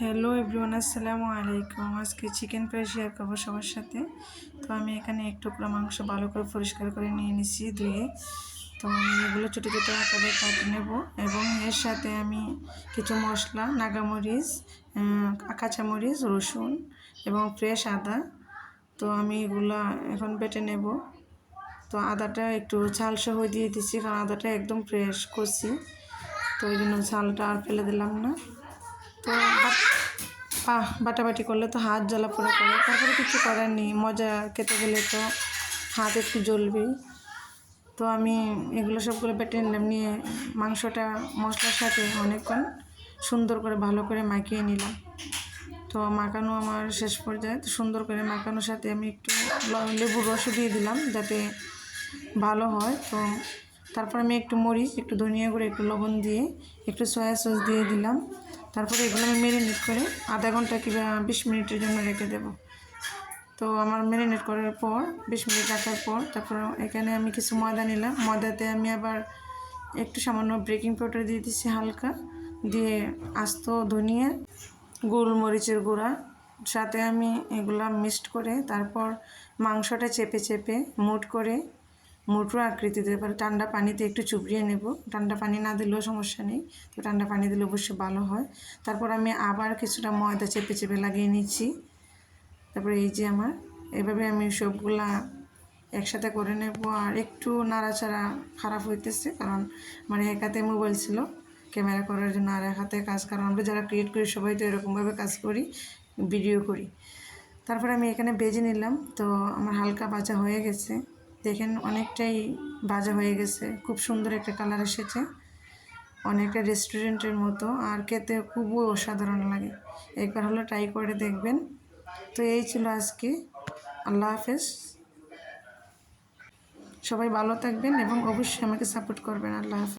Hello everyone, আসসালামু আলাইকুম। আজকে চিকেন ফ্রাই শেয়ার করবো সবার সাথে। তো আমি এখানে এক টুকরা মাংস ভালো করে পরিষ্কার করে নিয়ে নিছি ধুয়ে। তো আমি এগুলো ছোটো ছোটো আকারে কাটে নেব এবং এর সাথে আমি কিছু মশলা, নাগামরিচ, কাঁচামরিচ, রসুন এবং ফ্রেশ আদা। তো আমি এগুলা এখন বেটে নেব। তো আদাটা একটু ঝাল সহ দিয়ে দিচ্ছি, কারণ আদাটা একদম ফ্রেশ করছি। তো ওই জন্য ঝালটা আর ফেলে দিলাম না। তো বাটাবাটি করলে তো হাত জ্বালা পোড়া করে, তারপরে কিছু করার নেই, মজা খেতে গেলে তো হাত একটু জ্বলবেই। তো আমি এগুলো সবগুলো বেটে নিলাম, নিয়ে মাংসটা মশলার সাথে অনেকক্ষণ সুন্দর করে ভালো করে মাখিয়ে নিলাম। তো মাখানো আমার শেষ পর্যায়ে, তো সুন্দর করে মাখানোর সাথে আমি একটু লেবুর রসও দিয়ে দিলাম যাতে ভালো হয়। তো তারপর আমি একটু মরিচ, একটু ধনিয়া গুঁড়ো, একটু লবণ দিয়ে একটু সয়া সস দিয়ে দিলাম। তারপরে এগুলো আমি ম্যারিনেট করে আধা ঘন্টা কিংবা 20 মিনিটের জন্য রেখে দেব। তো আমার ম্যারিনেট করার পর 20 মিনিট রাখার পর তারপর এখানে আমি কিছু ময়দা নিলাম। ময়দাতে আমি আবার একটু সামান্য বেকিং পাউডার দিয়ে দিচ্ছি হালকা, দিয়ে আস্ত ধনিয়া, গোলমরিচের গুঁড়া সাথে আমি এগুলা মিক্সড করে তারপর মাংসটা চেপে চেপে মুঠো আকৃতিতে, এবার ঠান্ডা পানিতে একটু চুবিয়ে নেব। ঠান্ডা পানি না দিলেও সমস্যা নেই, তো ঠান্ডা পানি দিলে অবশ্যই ভালো হয়। তারপর আমি আবার কিছুটা ময়দা চেপে চেপে লাগিয়ে নিচ্ছি। তারপরে এই যে আমার এভাবে আমি সবগুলা একসাথে করে নেব। আর একটু নাড়াচাড়া খারাপ হইতেছে, কারণ আমার এক হাতে মোবাইল ছিল ক্যামেরা করার জন্য, আর এক হাতে কাজ, কারণ আমরা যারা ক্রিয়েট করি সবাই তো এরকমভাবে কাজ করি, ভিডিও করি। তারপরে আমি এখানে ভেজে নিলাম। তো আমার হালকা ভাজা হয়ে গেছে, দেখেন অনেকটাই ভাজা হয়ে গেছে, খুব সুন্দর একটা কালার এসেছে, অনেকটা রেস্টুরেন্টের মতো, আর খেতে খুবই অসাধারণ লাগে। একবার হলো ট্রাই করে দেখবেন। তো এই ছিল আজকে। আল্লাহ হাফেজ। সবাই ভালো থাকবেন এবং অবশ্যই আমাকে সাপোর্ট করবেন। আল্লাহ হাফেজ।